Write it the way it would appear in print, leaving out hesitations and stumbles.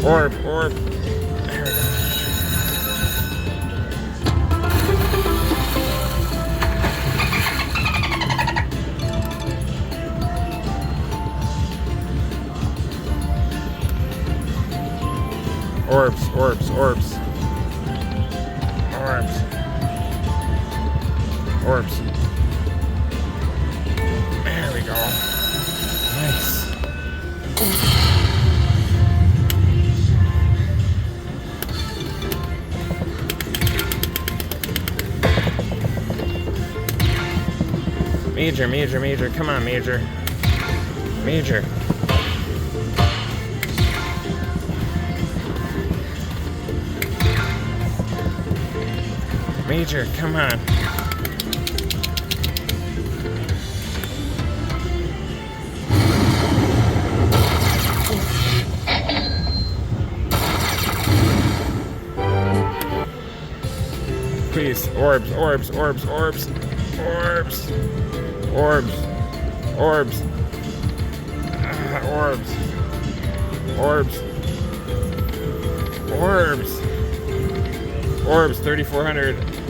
Orb. There we go. Orbs. There we go. Nice. Major. Come on, Major. Major, come on. Please, orbs. Orbs, 3,400.